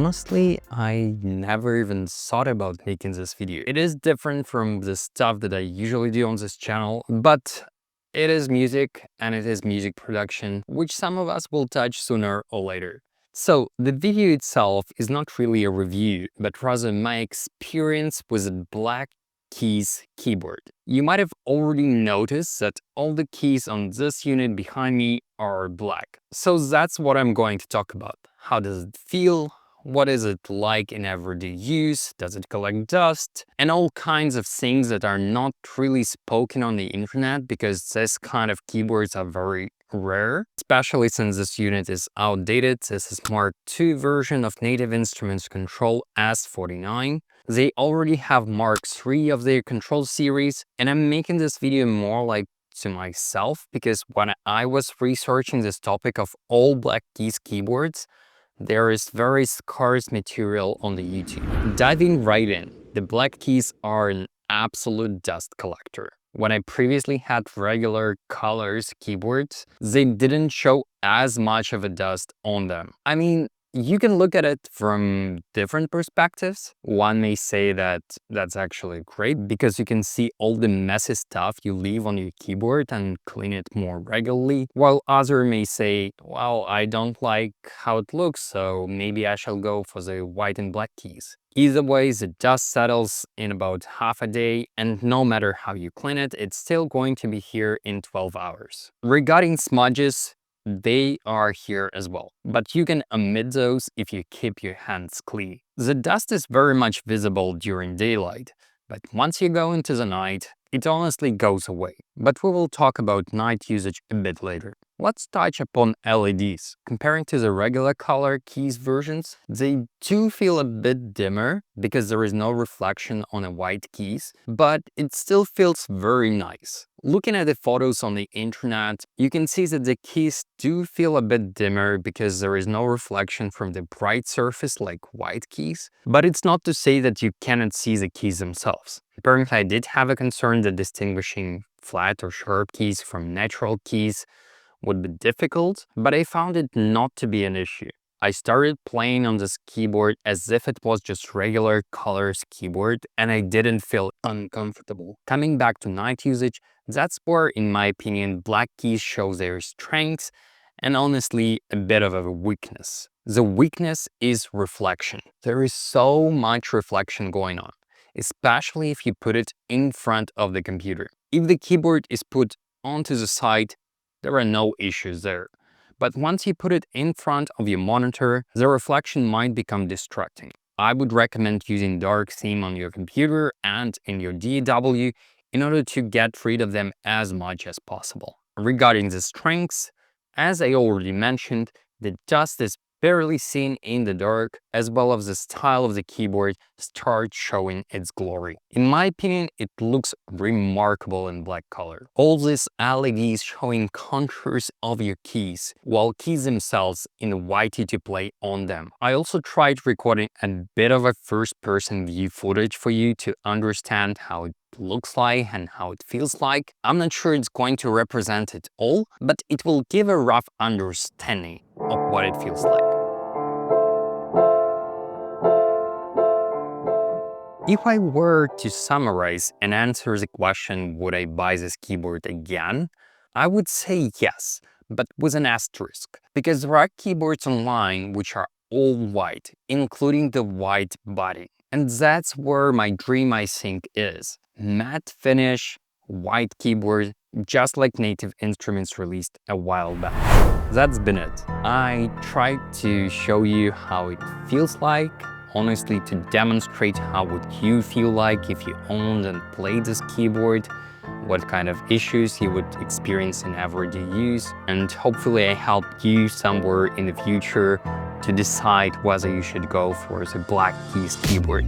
Honestly, I never even thought about making this video. It is different from the stuff that I usually do on this channel, but it is music and it is music production, which some of us will touch sooner or later. So the video itself is not really a review, but rather my experience with a Black Keys keyboard. You might have already noticed that all the keys on this unit behind me are black. So that's what I'm going to talk about. How does it feel? What is it like in everyday use? Does it collect dust? And all kinds of things that are not really spoken on the internet because this kind of keyboards are very rare, especially since this unit is outdated. This is Mark II version of Native Instruments Control S49. They already have Mark III of their control series, and I'm making this video more like to myself because when I was researching this topic of all Black Keys keyboards, there is very scarce material on the YouTube. Diving right in, the Black Keys are an absolute dust collector. When I previously had regular colors keyboards, they didn't show as much of a dust on them. I mean, you can look at it from different perspectives. One may say that that's actually great because you can see all the messy stuff you leave on your keyboard and clean it more regularly, while other may say, well, I don't like how it looks, so maybe I shall go for the white and black keys. Either way, the dust settles in about half a day, and no matter how you clean it, it's still going to be here in 12 hours. Regarding smudges, they are here as well, but you can omit those if you keep your hands clean. The dust is very much visible during daylight, but once you go into the night, it honestly goes away. But we will talk about night usage a bit later. Let's touch upon LEDs. Comparing to the regular color keys versions, they do feel a bit dimmer because there is no reflection on the white keys, but it still feels very nice. Looking at the photos on the internet, you can see that the keys do feel a bit dimmer because there is no reflection from the bright surface like white keys, but it's not to say that you cannot see the keys themselves. Apparently, I did have a concern that distinguishing flat or sharp keys from natural keys would be difficult, but I found it not to be an issue. I started playing on this keyboard as if it was just regular colors keyboard and I didn't feel uncomfortable. Coming back to night usage, that's where, in my opinion, Black Keys show their strengths and honestly a bit of a weakness. The weakness is reflection. There is so much reflection going on, especially if you put it in front of the computer. If the keyboard is put onto the side, there are no issues there. But once you put it in front of your monitor, the reflection might become distracting. I would recommend using dark theme on your computer and in your DAW in order to get rid of them as much as possible. Regarding the strengths, as I already mentioned, the dust is barely seen in the dark, as well as the style of the keyboard starts showing its glory. In my opinion, it looks remarkable in black color. All these LEDs showing contours of your keys, while keys themselves invite you to play on them. I also tried recording a bit of a first-person view footage for you to understand how it looks like and how it feels like. I'm not sure it's going to represent it all, but it will give a rough understanding of what it feels like. If I were to summarize and answer the question, would I buy this keyboard again? I would say yes, but with an asterisk, because there are keyboards online which are all white, including the white body. And that's where my dream, I think, is. Matte finish, white keyboard, just like Native Instruments released a while back. That's been it. I tried to show you how it feels like, honestly, to demonstrate how would you feel like if you owned and played this keyboard, what kind of issues you would experience in everyday use, and hopefully I helped you somewhere in the future to decide whether you should go for the Black Keys keyboard.